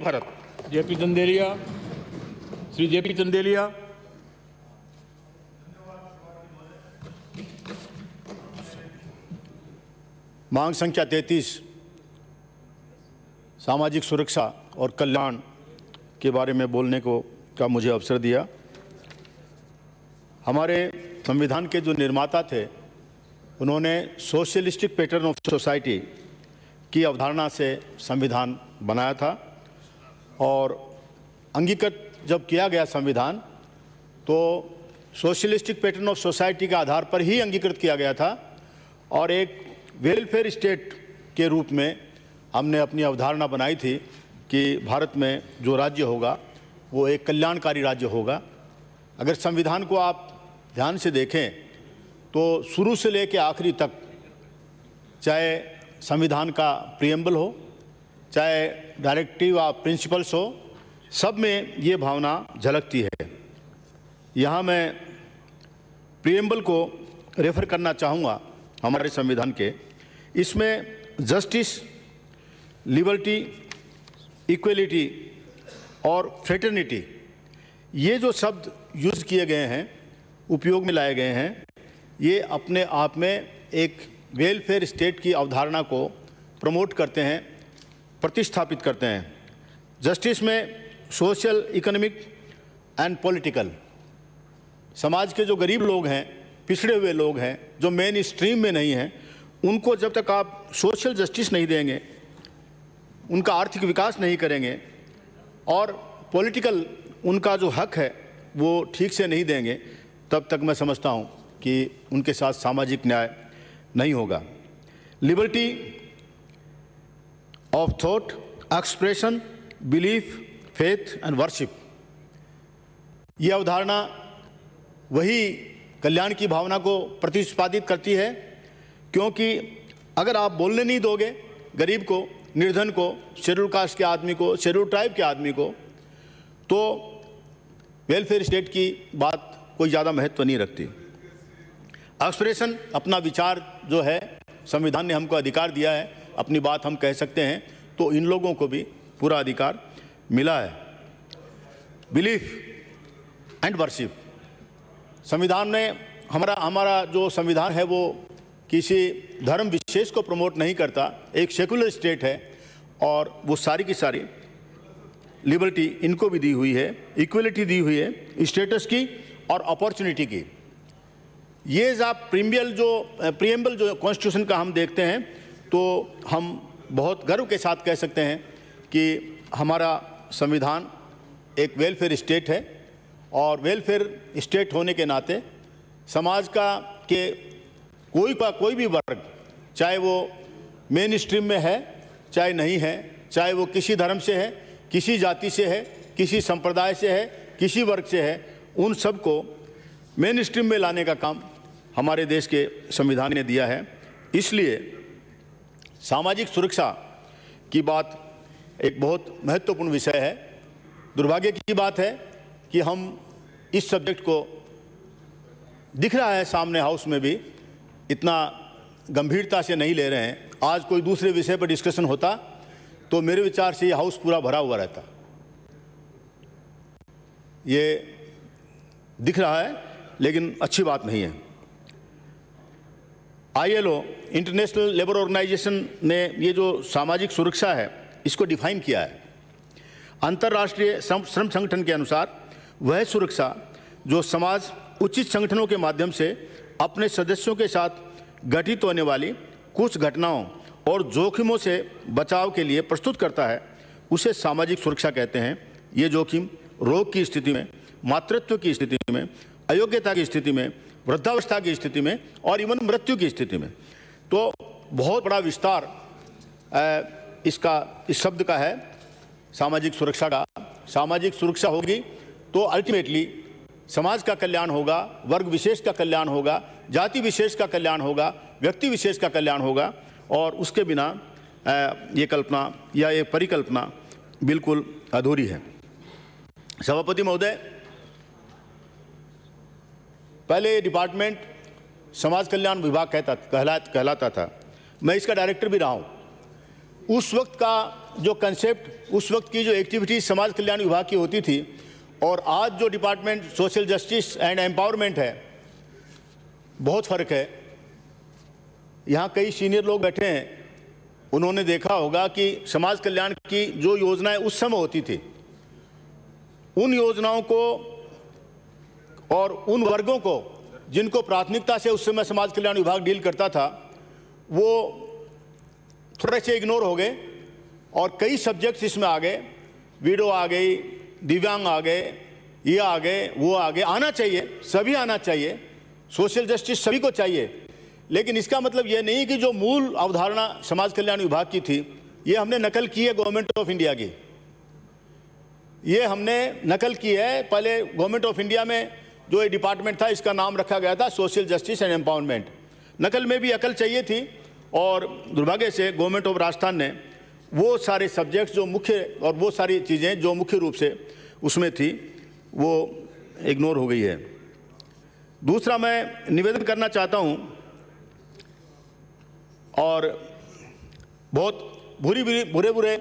Bharat JP Chandelia, Shri JP Chandelia. मांग संख्या 33 सामाजिक सुरक्षा और कल्याण के बारे में बोलने का मुझे अवसर दिया। हमारे संविधान के जो निर्माता थे उन्होंने सोशलिस्टिक पैटर्न ऑफ सोसाइटी की अवधारणा से संविधान बनाया था और अंगीकृत जब किया गया संविधान तो सोशलिस्टिक पैटर्न ऑफ सोसाइटी के आधार पर ही अंगीकृत किया गया था और एक वेलफेयर स्टेट के रूप में हमने अपनी अवधारणा बनाई थी कि भारत में जो राज्य होगा वो एक कल्याणकारी राज्य होगा। अगर संविधान को आप ध्यान से देखें तो शुरू से लेकर आखिरी तक, चाहे संविधान का प्रीएम्बल हो, चाहे डायरेक्टिव ऑफ प्रिंसिपल्स हो, सब में ये भावना झलकती है। यहाँ मैं प्रीएम्बल को रेफर करना चाहूँगा हमारे संविधान के। इसमें जस्टिस, लिबर्टी, इक्वलिटी और फ्रेटर्निटी, ये जो शब्द यूज़ किए गए हैं, उपयोग में लाए गए हैं, ये अपने आप में एक वेलफेयर स्टेट की अवधारणा को प्रमोट करते हैं, प्रतिस्थापित करते हैं। जस्टिस में सोशल, इकोनॉमिक एंड पॉलिटिकल, समाज के जो गरीब लोग हैं, पिछड़े हुए लोग हैं, जो मेन स्ट्रीम में नहीं हैं, उनको जब तक आप सोशल जस्टिस नहीं देंगे, उनका आर्थिक विकास नहीं करेंगे और पॉलिटिकल उनका जो हक है वो ठीक से नहीं देंगे, तब तक मैं समझता हूँ कि उनके साथ सामाजिक न्याय नहीं होगा। Liberty of thought, expression, belief, faith and worship, ये अवधारणा वही कल्याण की भावना को प्रतिपादित करती है, क्योंकि अगर आप बोलने नहीं दोगे गरीब को, निर्धन को, शेड्यूल कास्ट के आदमी को, शेड्यूल ट्राइब के आदमी को, तो वेलफेयर स्टेट की बात कोई ज़्यादा महत्व नहीं रखती। एक्सप्रेशन, अपना विचार जो है, संविधान ने हमको अधिकार दिया है, अपनी बात हम कह सकते हैं, तो इन लोगों को भी पूरा अधिकार मिला है। बिलीफ एंड वर्शिप, संविधान ने हमारा जो संविधान है वो किसी धर्म विशेष को प्रमोट नहीं करता, एक सेकुलर स्टेट है और वो सारी की सारी लिबर्टी इनको भी दी हुई है, इक्वलिटी दी हुई है, स्टेटस की और अपॉर्चुनिटी की। ये आप प्रीएम्बल जो कॉन्स्टिट्यूशन का हम देखते हैं तो हम बहुत गर्व के साथ कह सकते हैं कि हमारा संविधान एक वेलफेयर स्टेट है और वेलफेयर स्टेट होने के नाते समाज का के कोई भी वर्ग, चाहे वो मेन स्ट्रीम में है चाहे नहीं है, चाहे वो किसी धर्म से है, किसी जाति से है, किसी संप्रदाय से है, किसी वर्ग से है, उन सब को मेन स्ट्रीम में लाने का काम हमारे देश के संविधान ने दिया है। इसलिए सामाजिक सुरक्षा की बात एक बहुत महत्वपूर्ण विषय है। दुर्भाग्य की बात है कि हम इस सब्जेक्ट को, दिख रहा है सामने हाउस में भी, इतना गंभीरता से नहीं ले रहे हैं। आज कोई दूसरे विषय पर डिस्कशन होता तो मेरे विचार से ये हाउस पूरा भरा हुआ रहता। ये दिख रहा है लेकिन अच्छी बात नहीं है। ILO, इंटरनेशनल लेबर ऑर्गेनाइजेशन, ने ये जो सामाजिक सुरक्षा है इसको डिफाइन किया है। अंतर्राष्ट्रीय श्रम संगठन के अनुसार वह सुरक्षा जो समाज उचित संगठनों के माध्यम से अपने सदस्यों के साथ घटित होने वाली कुछ घटनाओं और जोखिमों से बचाव के लिए प्रस्तुत करता है, उसे सामाजिक सुरक्षा कहते हैं। ये जोखिम रोग की स्थिति में, मातृत्व की स्थिति में, अयोग्यता की स्थिति में, वृद्धावस्था की स्थिति में और इवन मृत्यु की स्थिति में, तो बहुत बड़ा विस्तार इस शब्द का है सामाजिक सुरक्षा का। सामाजिक सुरक्षा होगी तो अल्टीमेटली समाज का कल्याण होगा, वर्ग विशेष का कल्याण होगा, जाति विशेष का कल्याण होगा, व्यक्ति विशेष का कल्याण होगा, और उसके बिना ये कल्पना या ये परिकल्पना बिल्कुल अधूरी है। सभापति महोदय, पहले ये डिपार्टमेंट समाज कल्याण विभाग कहलाता था। मैं इसका डायरेक्टर भी रहा हूँ। उस वक्त का जो कंसेप्ट, उस वक्त की जो एक्टिविटी समाज कल्याण विभाग की होती थी और आज जो department social justice and empowerment है, बहुत फ़र्क है। यहाँ कई सीनियर लोग बैठे हैं, उन्होंने देखा होगा कि समाज कल्याण की जो योजनाएं उस समय होती थी, उन योजनाओं को और उन वर्गों को जिनको प्राथमिकता से उस समय समाज कल्याण विभाग डील करता था, वो थोड़े से इग्नोर हो गए और कई सब्जेक्ट्स इसमें आ गए। विडो आ गई, दिव्यांग आ गए, ये आ गए, वो आ गए। आना चाहिए, सभी आना चाहिए, सोशल जस्टिस सभी को चाहिए, लेकिन इसका मतलब ये नहीं कि जो मूल अवधारणा समाज कल्याण विभाग की थी, ये हमने नकल की है गवर्नमेंट ऑफ इंडिया की। ये हमने नकल की है। पहले गवर्नमेंट ऑफ इंडिया में जो ये डिपार्टमेंट था, इसका नाम रखा गया था सोशल जस्टिस एंड एम्पावरमेंट। नकल में भी अकल चाहिए थी और दुर्भाग्य से गवर्नमेंट ऑफ राजस्थान ने वो सारे सब्जेक्ट्स जो मुख्य और वो सारी चीज़ें जो मुख्य रूप से उसमें थी, वो इग्नोर हो गई है। दूसरा, मैं निवेदन करना चाहता हूँ और बहुत बुरे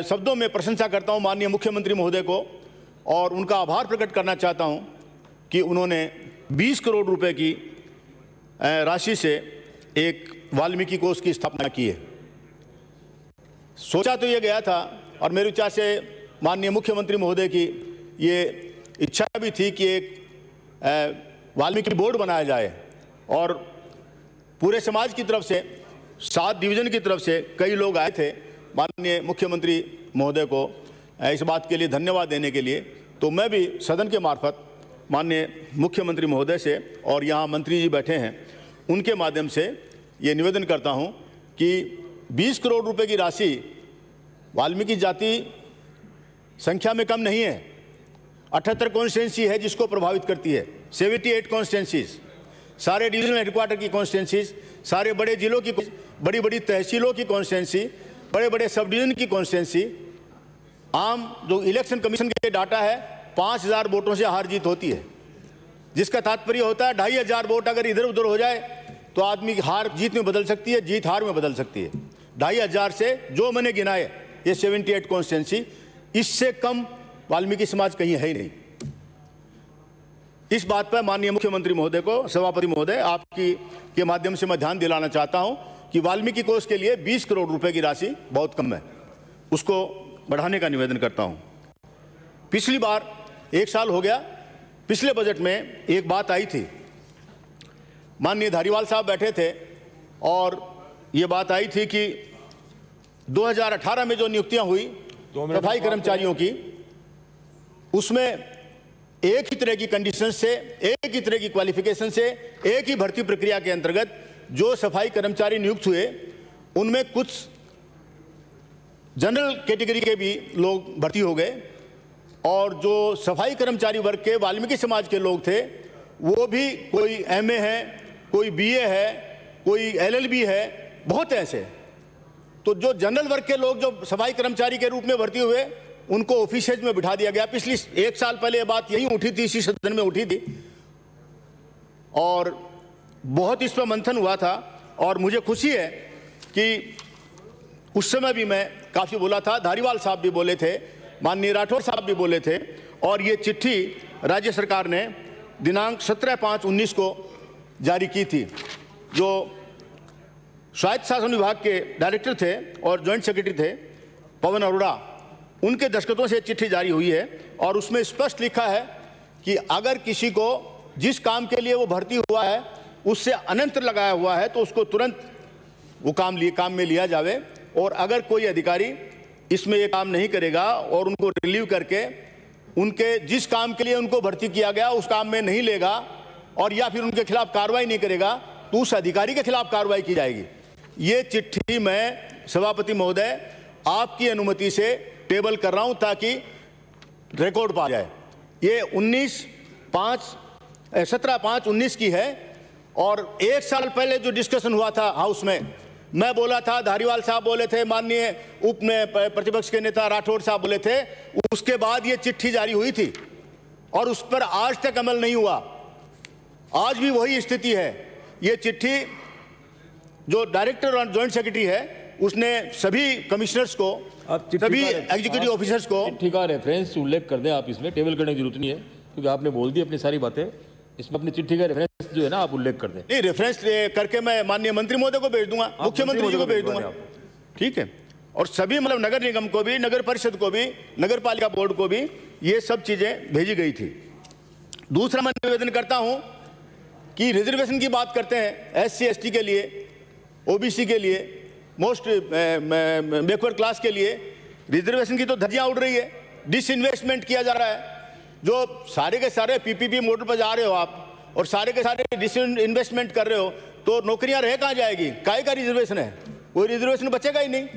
शब्दों में प्रशंसा करता हूं माननीय मुख्यमंत्री महोदय को और उनका आभार प्रकट करना चाहता हूं कि उन्होंने 20 करोड़ रुपए की राशि से एक वाल्मीकि कोष की स्थापना की है। सोचा तो ये गया था और मेरे विचार से माननीय मुख्यमंत्री महोदय की ये इच्छा भी थी कि एक वाल्मीकि बोर्ड बनाया जाए और पूरे समाज की तरफ से, 7 डिवीज़न की तरफ से कई लोग आए थे माननीय मुख्यमंत्री महोदय को इस बात के लिए धन्यवाद देने के लिए। तो मैं भी सदन के मार्फत माननीय मुख्यमंत्री महोदय से और यहाँ मंत्री जी बैठे हैं, उनके माध्यम से ये निवेदन करता हूँ कि 20 करोड़ रुपए की राशि वाल्मीकि जाति संख्या में कम नहीं है। 78 कॉन्स्टिट्यूंसी है जिसको प्रभावित करती है, 78 कॉन्स्टिट्यूंसीज, सारे डिवीजनल हेडक्वार्टर की कॉन्स्टिट्यूंसीज, सारे बड़े जिलों की, बड़ी बड़ी तहसीलों की कॉन्स्टिट्यूंसी, बड़े बड़े सब डिवीजन की कॉन्स्टिट्यूंसी। आम जो इलेक्शन कमीशन के डाटा है, 5000 वोटों से हार जीत होती है, जिसका तात्पर्य होता है 2500 वोट अगर इधर उधर हो जाए तो आदमी की हार जीत में बदल सकती है, जीत हार में बदल सकती है। 2500 से जो मैंने गिनाए ये 78 कॉन्स्टिट्यूंसी, इससे कम वाल्मीकि समाज कहीं है ही नहीं। इस बात पर माननीय मुख्यमंत्री महोदय को, सभापति महोदय, आपकी के माध्यम से मैं ध्यान दिलाना चाहता हूं कि वाल्मीकि कोष के लिए 20 करोड़ रुपए की राशि बहुत कम है, उसको बढ़ाने का निवेदन करता हूं। पिछली बार 1 साल हो गया, पिछले बजट में एक बात आई थी, माननीय धारीवाल साहब बैठे थे और ये बात आई थी कि 2018 में जो नियुक्तियां हुई सफाई कर्मचारियों की, उसमें एक ही तरह की कंडीशन से, एक ही तरह की क्वालिफिकेशन से, एक ही भर्ती प्रक्रिया के अंतर्गत जो सफाई कर्मचारी नियुक्त हुए, उनमें कुछ जनरल कैटेगरी के भी लोग भर्ती हो गए और जो सफाई कर्मचारी वर्ग के वाल्मीकि समाज के लोग थे, वो भी कोई MA है, कोई BA है, कोई LLB है, बहुत ऐसे। तो जो जनरल वर्ग के लोग जो सफाई कर्मचारी के रूप में भर्ती हुए, उनको ऑफिसेज में बिठा दिया गया। पिछली 1 साल पहले ये बात यही उठी थी, इसी सदन में उठी थी और बहुत इस पर मंथन हुआ था और मुझे खुशी है कि उस समय भी मैं काफ़ी बोला था, धारीवाल साहब भी बोले थे, माननीय राठौर साहब भी बोले थे और ये चिट्ठी राज्य सरकार ने दिनांक 17/5/19 को जारी की थी। जो स्वायत्त शासन विभाग के डायरेक्टर थे और जॉइंट सेक्रेटरी थे पवन अरोड़ा, उनके दस्तखतों से चिट्ठी जारी हुई है और उसमें स्पष्ट लिखा है कि अगर किसी को जिस काम के लिए वो भर्ती हुआ है उससे अनंतर लगाया हुआ है तो उसको तुरंत वो काम में लिया जावे और अगर कोई अधिकारी इसमें ये काम नहीं करेगा और उनको रिलीव करके उनके जिस काम के लिए उनको भर्ती किया गया उस काम में नहीं लेगा और या फिर उनके खिलाफ कार्रवाई नहीं करेगा तो उस अधिकारी के खिलाफ कार्रवाई की जाएगी। ये चिट्ठी मैं सभापति महोदय आपकी अनुमति से टेबल कर रहा हूं ताकि रिकॉर्ड पा जाए। ये 17/5/19 की है और 1 साल पहले जो डिस्कशन हुआ था हाउस में, मैं बोला था, धारीवाल साहब बोले थे, माननीय उप प्रतिपक्ष के नेता राठौड़ साहब बोले थे, उसके बाद ये चिट्ठी जारी हुई थी और उस पर आज तक अमल नहीं हुआ। आज भी वही स्थिति है। ये चिट्ठी जो डायरेक्टर और जॉइंट सेक्रेटरी है उसने सभी कमिश्नर्स को, आप चिट्ठी सभी का- एग्जीक्यूटिव ऑफिसर्स को, चिट्ठी का रेफरेंस उल्लेख कर दें आप, इसमें टेबल करने की जरूरत नहीं है क्योंकि आपने बोल दी अपनी सारी बातें। इसमें अपनी चिट्ठी का रेफरेंस जो है ना आप उल्लेख कर दें। नहीं, रेफरेंस करके मैं माननीय मंत्री महोदय को भेज दूंगा, मुख्यमंत्री जी को भेज दूंगा, ठीक है। और सभी मतलब नगर निगम को भी, नगर परिषद को भी, नगर पालिका बोर्ड को भी ये सब चीजें भेजी गई थी। दूसरा मैं निवेदन करता हूं कि रिजर्वेशन की बात करते हैं, SC ST के लिए, OBC के लिए, मोस्ट बैकवर्ड क्लास के लिए रिजर्वेशन की तो धज्जियां उड़ रही है, डिसइन्वेस्टमेंट किया जा रहा है। जो सारे के सारे PPP मॉडल पर जा रहे हो आप और सारे के सारे डिसइन्वेस्टमेंट कर रहे हो तो नौकरियां रह कहां जाएगी? काय का रिजर्वेशन है? कोई रिजर्वेशन बचेगा ही नहीं।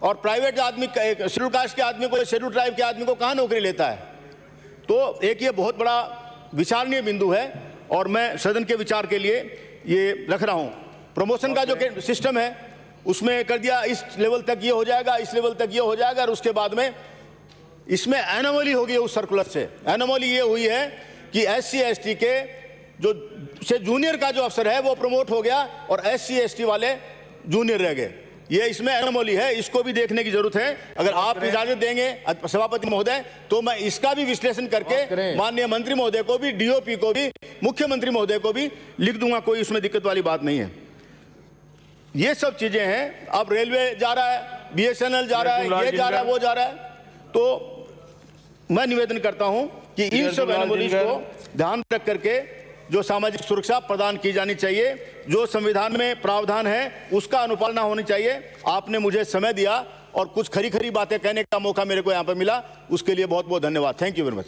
और प्राइवेट आदमी, शेड्यूल कास्ट के आदमी को, शेड्यूल ट्राइब के आदमी को कहां नौकरी लेता है? तो एक ये बहुत बड़ा विचारणीय बिंदु है और मैं सदन के विचार के लिए ये रख रहा हूं। प्रमोशन का जो सिस्टम है उसमें कर दिया, इस लेवल तक ये हो जाएगा, इस लेवल तक ये हो जाएगा, और उसके बाद में इसमें एनोमली हो गई उस सर्कुलर से। एनोमली ये हुई है कि SC ST के जो से जूनियर का जो अफसर है वो प्रमोट हो गया और SC ST वाले जूनियर रह गए। ये इसमें एनोमली है, इसको भी देखने की जरूरत है। अगर आप इजाजत देंगे सभापति महोदय तो मैं इसका भी विश्लेषण करके माननीय मंत्री महोदय को भी, DOP को भी, मुख्यमंत्री महोदय को भी लिख दूंगा, कोई उसमें दिक्कत वाली बात नहीं है। ये सब चीजें हैं। अब रेलवे जा रहा है, BSNL जा रहा है, ये जा रहा है, वो जा रहा है। तो मैं निवेदन करता हूं कि इन सब एनोमलीज को ध्यान रख करके जो सामाजिक सुरक्षा प्रदान की जानी चाहिए, जो संविधान में प्रावधान है उसका अनुपालना होनी चाहिए। आपने मुझे समय दिया और कुछ खरी खरी बातें कहने का मौका मेरे को यहाँ पर मिला, उसके लिए बहुत बहुत धन्यवाद। Thank you very much.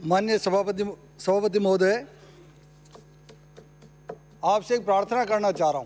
माननीय सभापति महोदय, आपसे एक प्रार्थना करना चाह रहा हूं।